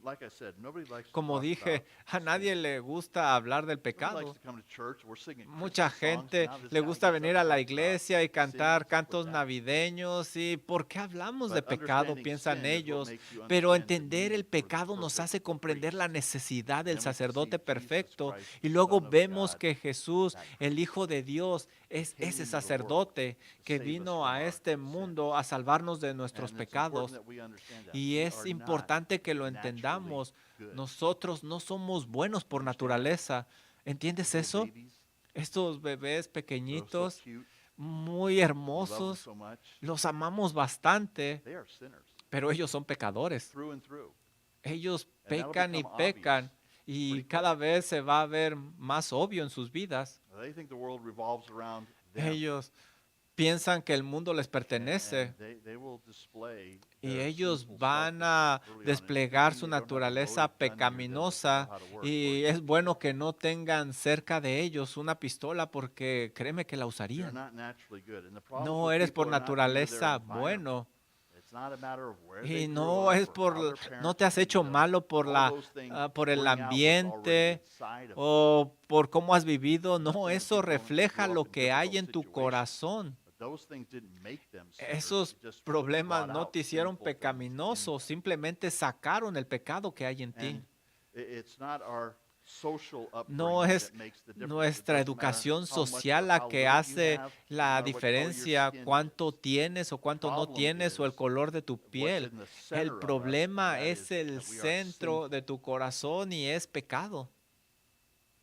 like I said, nobody likes to Como talk dije, about a sin. nadie le gusta hablar del Nobody pecado. likes to come to church. We're singing Mucha Christmas songs, gente now this le guy gusta gets up venir and a la talks about iglesia y sin. cantar What's up with cantos that? navideños. ¿Y por qué hablamos de But pecado? understanding Piensan sin is what ellos. makes you Pero understand the entender need el for the pecado nos perfect hace comprender la priest. necesidad del And then we can see sacerdote Jesus perfecto. Christ, Y the luego Son of vemos God, que Jesús, that el priest, Hijo de Dios, es came ese into the world sacerdote to que save us vino from a our este mundo sins. a salvarnos de nuestros And it's important pecados. that we understand that. Y We es are not importante que lo naturally entendamos. good. Nosotros no somos buenos por Understand that? naturaleza. ¿Entiendes These little eso? babies, Estos bebés they're so pequeñitos, cute. muy We love them hermosos, so much. los amamos bastante, They are sinners pero ellos son pecadores. through and through. Ellos And that'll pecan y become pecan obvious y pretty cada quick. vez se va a ver más obvio en sus vidas. They think the world revolves around them. Ellos piensan que el mundo les And pertenece they will display y their ellos sinful van selfishness a early on. And it's a good desplegar thing su they don't have a naturaleza loaded gun near them that they pecaminosa know how to work for y you. es bueno que no tengan cerca de ellos una pistola porque créeme que la You're usarían. not naturally good. And the problem No with eres people por are not due to their naturaleza environment. bueno. It's It's not a matter of where Y they grew no up es or por, how their no parents te has hecho raised them. malo por All those things por el bring out what's already ambiente inside of them. o por cómo has vivido. No, Understand eso people refleja grow up lo in que hay difficult en tu situations, corazón. but those things didn't make them sinners. Esos It just problemas brought no out te hicieron sinful things in pecaminoso, them. simplemente sacaron el pecado que hay en ti. And it's not our social No upbringing es that makes the difference. It nuestra doesn't matter educación how much social or la how que little you hace have, doesn't la matter what color your diferencia, skin cuánto is. tienes o cuánto no Problem tienes o el is color de tu what's piel. in the El center of us, and problema that es is el that we are centro sinful. de tu corazón y es pecado.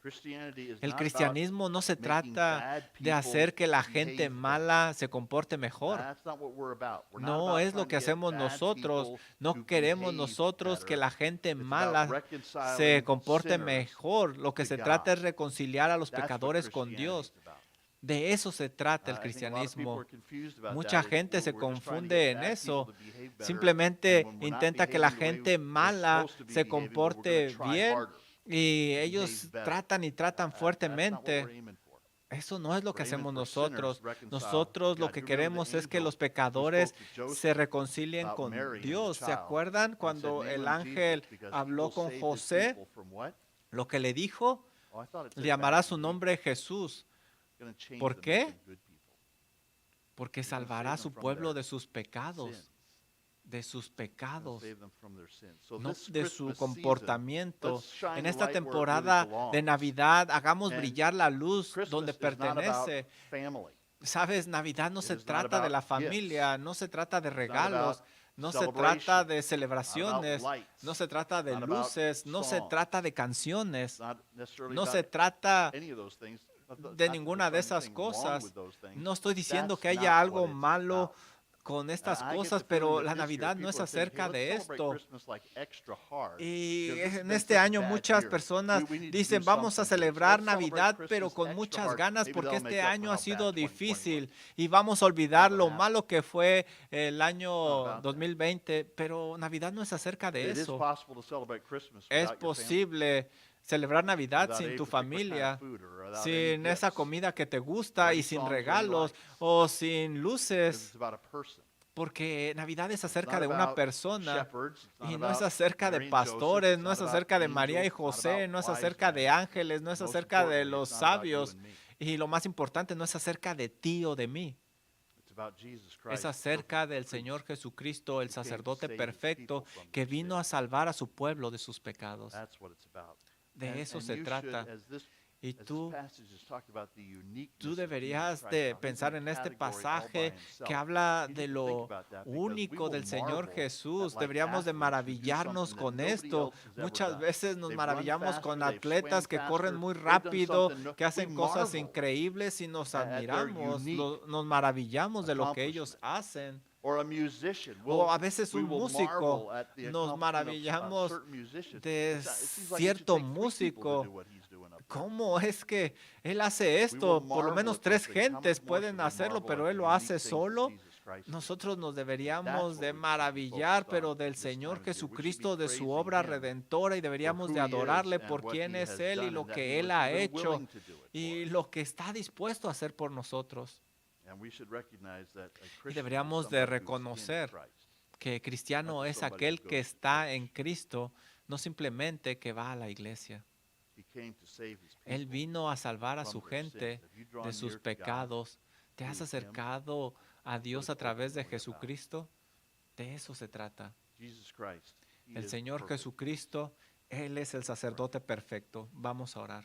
Christianity is El not about cristianismo no se making trata bad de people hacer que la behave gente better. mala se comporte mejor. That's not what we're about. We're not No about es lo trying que to get hacemos bad nosotros. people No to queremos behave nosotros que better. la gente It's about mala se reconciling comporte sinners mejor. Lo que to se God. trata es reconciliar a los That's what pecadores con Christianity Dios. is about. De eso se trata el I think a lot of people cristianismo. are confused about Mucha that. gente se We're just trying to confunde get en bad people eso. to behave better, Simplemente and when we're not intenta que la behaving the way gente we're mala supposed to be se behaving, well, we're comporte gonna try bien harder y to ellos behave better. tratan y tratan That's not what fuertemente. we're aiming for. Eso no es lo que We're aiming hacemos for sinners nosotros. reconciled Nosotros to lo God. que You remember queremos the es que angel los who pecadores spoke to se Joseph reconcilien about con Mary and the Dios. ¿Se child, acuerdan and said, cuando "Name el him ángel Jesus, because he habló will con save his José? people from what?" Lo que le dijo, Oh, I thought it le said llamará back su in nombre Jesús, He's gonna change ¿Por them, qué? make them good people. porque He's gonna salvará a save su them from pueblo their de sus pecados, sins. de sus He's gonna pecados, save them from their sins. So no this de su Christmas season, comportamiento. let's shine En the esta light where it really temporada de belongs. Navidad, hagamos And brillar la luz donde Christmas is not about pertenece. family. Sabes, Navidad no It se is not trata de about la gifts. familia, no se trata de It's not regalos, about no se trata celebration. de Not about celebraciones, lights. no se trata de Not about luces, no se songs. trata de canciones, It's not necessarily no about se trata any of those things. Not de that there's ninguna de esas anything wrong cosas. with those things. No estoy diciendo That's que haya not algo what it's malo about. con estas I get cosas, the feeling pero that la this year Navidad no people es are saying, "Hey, acerca let's de celebrate esto. Christmas like extra hard, Y because this has en been este such a año bad muchas year. personas We need to dicen, do vamos a something good. So celebrar let's celebrate Navidad, pero Christmas con extra muchas hard. ganas Maybe porque that'll este make up año for ha how sido bad 2020 was. difícil y vamos a olvidar Not lo what happened. malo que fue el año about that. 2020, pero Navidad no es acerca de It is eso. possible to celebrate Christmas Es without your family, posible celebrar Navidad without sin a tu particular kind of familia, food or without any sin esa gifts, comida que te or gusta any y sin songs or any regalos lights, o sin because luces, it's about a person. porque Navidad es It's acerca not de una about persona. shepherds, it's not Y no es about acerca de Mary and Joseph, pastores, it's no not es about acerca de María y angels, it's not José, about no es wise acerca de men. ángeles, no es Most acerca de importantly, los it's not about you sabios. and me. Y lo más importante, no es acerca de ti o de mí. It's about Jesus Es Christ, the acerca perfect del priest, Señor Jesucristo, el who came to sacerdote save his perfecto, people from que their vino a sins. salvar a su pueblo de sus pecados. That's what it's about. De eso se you trata. should, as this Y as this tú, passage is talking about the uniqueness tú of Jesus deberías Christ, de how he's in pensar a en este category all by pasaje himself. que habla You de need to think lo about that, because we único will del Señor marvel Jesús. at like Deberíamos de athletes who do maravillarnos something that con nobody esto. else has ever Muchas done. veces nos They've run maravillamos con faster, they've swam atletas que corren faster, muy they've done rápido, something que hacen we cosas marvel increíbles y nos at their admiramos, unique nos maravillamos de lo que ellos accomplishment. hacen. Or a musician. O a veces We un will músico, marvel at the nos accomplishment of maravillamos certain musicians. de It seems like it should cierto take 3 people to músico. do what he's doing up there. ¿Cómo es que él hace We esto? will Por lo marvel menos at those 3 things. How much gentes more pueden should we hacerlo, marvel pero at él the lo unique hace things that solo. Jesus Christ Nosotros nos That's deberíamos what de we should be maravillar, focused pero on del this Señor time of year. We should be Jesucristo, de su praising obra him redentora, y deberíamos for de who he is adorarle and por what quién he es has Él y done lo and that que he Él was ha even hecho willing to do it y for us. lo que está dispuesto a hacer por nosotros. And we should recognize that a Y Christian is deberíamos de somebody who's in reconocer Christ. que cristiano Not es somebody aquel who que goes to está church. en Cristo, no simplemente que va a la iglesia. He came to save his Él people vino a salvar a from su their sins. gente Have you drawn de sus near to God pecados. ¿Te has through him? acercado a Dios is a través de ultimately about. Jesucristo? De eso se trata. Jesus Christ. He El is Señor perfect. Jesucristo, Él es el sacerdote perfecto. Vamos a orar.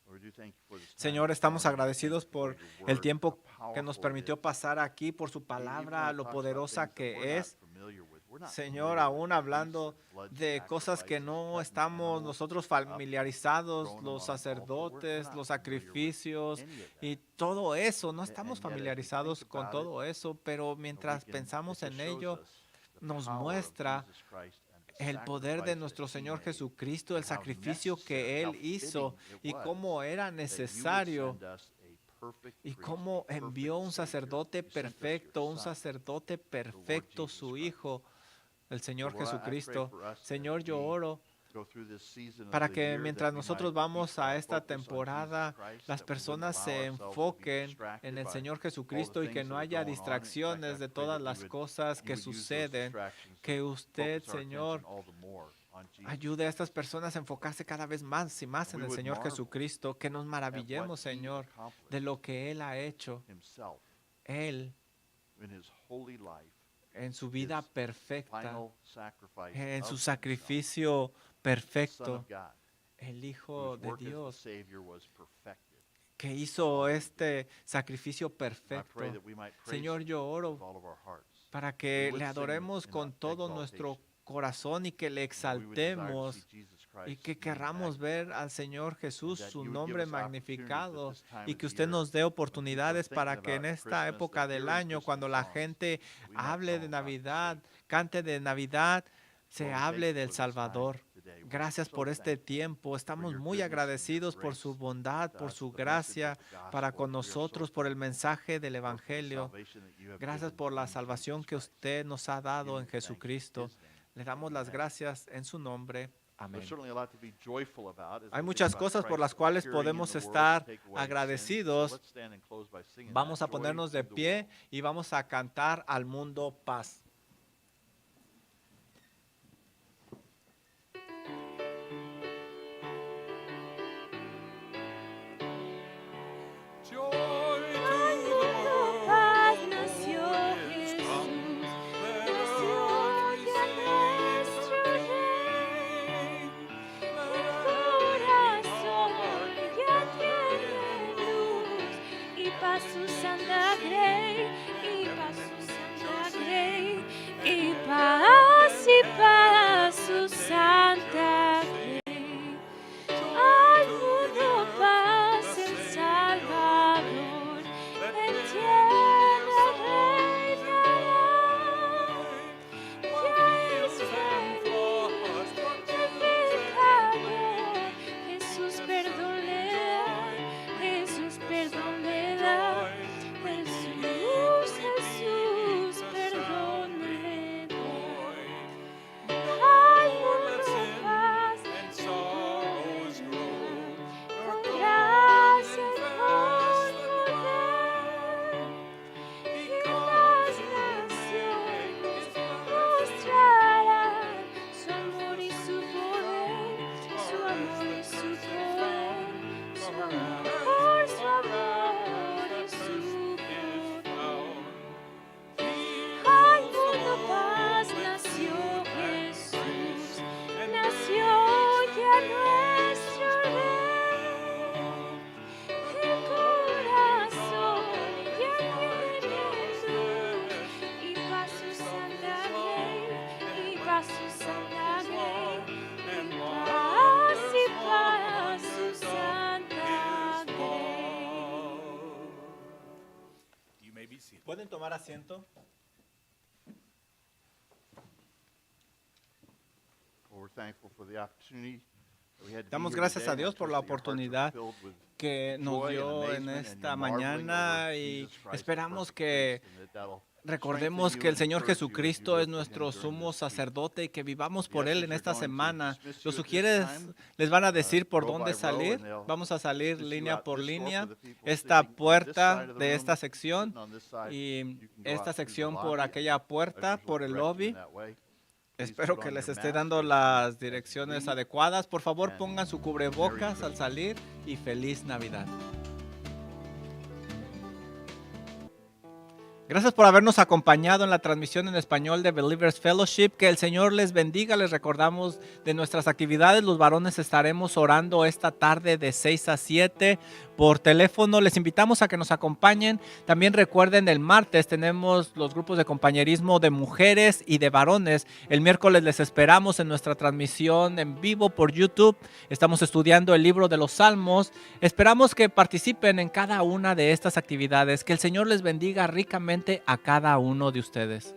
Lord, we do thank you for this time Señor, this estamos morning. agradecidos Thank you for por your el word, tiempo how que nos powerful it permitió is. pasar aquí, por su Even palabra, when it lo talks about poderosa things that we're que not es. familiar with, we're not Señor, familiar with aún priests hablando and blood de cosas que sacrifices, no cutting estamos animals nosotros up, familiarizados, throwing them los on an altar. We're sacerdotes, not los familiar with sacrificios any of that. y todo eso, no And estamos yet as we familiarizados think con about it, todo eso, pero mientras we can, pensamos it just en shows ello, us the nos power of muestra Jesus Christ and the el poder de sacrifice nuestro that he Señor made, Jesucristo, el and how sacrificio que necessary, how Él hizo fitting it y was cómo era that you would necesario send us a perfect y priest, cómo a perfect envió un Savior. sacerdote You sent us your perfecto, un Son, sacerdote the Lord perfecto, Jesus su Christ. Hijo, el Señor So Lord, I pray Jesucristo. for us that Señor, yo we oro go through this season of para the que year, mientras that we nosotros might vamos keep our a esta focus on Jesus temporada, Christ, las that we wouldn't personas allow se ourselves to be enfoquen distracted en el by Señor all the Jesucristo y que things no that are haya going on. In fact, distracciones I de pray todas that you las would- cosas you que would use those suceden, distractions que to usted, focus our Señor, attention all the more on Jesus. ayude a estas personas a enfocarse cada vez más y más en We el would Señor marvel Jesucristo, que nos at what maravillemos, he Señor, de accomplished lo que Él ha hecho, himself Él in his holy life, en su vida his perfecta, final sacrifice en of su himself, sacrificio the Son perfecto, of God, el Hijo whose de work as the Dios, Savior was perfected. que hizo este sacrificio I perfecto. pray that we might praise Señor, him yo with oro all of our hearts. para we que would le sing adoremos in con todo nuestro exaltation, corazón y que le that we would desire to exaltemos see Jesus y Christ que name querramos magnified. ver al Señor Jesús, that su you would give nombre us opportunities at magnificado, this time y of que the usted year, nos dé when oportunidades people are para thinking que en about esta Christmas, época that del hearing año, cuando la Christmas songs, gente we might hable tell de them about the Navidad, Savior. cante de Navidad, se Lord, we hable thank you del for this time Salvador. today. We're Gracias so por este thankful tiempo. Estamos your muy goodness and your agradecidos por su grace bondad, to por us, su the message gracia of the para gospel. con We are so nosotros, por el thankful, mensaje del Lord, for the Evangelio. salvation that you have Gracias given por la in salvación Jesus que Christ. usted nos ha dado en Give you thanks in Jesucristo. his name. Le damos las Amen. gracias en su nombre. Amén. There's certainly a lot to be joyful about as Hay we think muchas about cosas por las Christ's cuales appearing in podemos the world to estar take away sin. agradecidos. So let's stand and close by singing Vamos that a ponernos Joy de to the pie World. y vamos a cantar al mundo paz. Joy to the world, paz the nació Lord is come. Jesús, Let nació us ya receive nuestro the Rey. King. Mi Let corazón every ya heart tiene luz y paz su santa grey, y paz su santa grey, y paz su santa grey. Al mundo paz el Salvador, en tierra reinará. Ya es feliz el pecador, Jesús perdón le da, Jesús perdón le da, Jesús perdón le da. Al mundo paz and sorrows grow. con gracia y con poder, y las naciones mostrarán su amor y su poder, su amor y su poder, su amor, su amor y su poder. Al mundo paz nació Jesús, nació ya nuestro Rey. El corazón ya tiene luz y paz su santa grey, y paz su santa grey, y paz su santa grey. You may be seated. ¿Pueden tomar asiento? Well, we're thankful for the opportunity that we had to be Damos here gracias today, a and I Dios por trust la that your hearts are oportunidad filled with que nos joy and dio en amazement, and esta you're marveling mañana over y Jesus Christ, the esperamos perfect que priest, and that that'll recordemos strengthen que you el and Señor encourage you as you Jesucristo look es to him nuestro during sumo this week. sacerdote y que vivamos The por Él ushers en are esta going to semana. dismiss Los you at this sugieres time. les van a decir por Row dónde by row, salir. and they'll Vamos a salir dismiss you línea out por this door for línea. the people Esta sitting on this puerta side of the de room, esta sitting sección on this side. y You can go esta out through the sección por lobby, and aquella puerta, ushers will por el direct you lobby. in that way. Please Espero put que on les your esté mask dando as you las direcciones leave. adecuadas. Por favor, And pongan su Merry cubrebocas al Christmas. salir y feliz Navidad. Gracias por habernos acompañado en la transmisión en español de Believers Fellowship. Que el Señor les bendiga. Les recordamos de nuestras actividades. Los varones estaremos orando esta tarde de 6 a 7 por teléfono. Les invitamos a que nos acompañen. También recuerden, el martes tenemos los grupos de compañerismo de mujeres y de varones. El miércoles les esperamos en nuestra transmisión en vivo por YouTube. Estamos estudiando el libro de los Salmos. Esperamos que participen en cada una de estas actividades. Que el Señor les bendiga ricamente a cada uno de ustedes.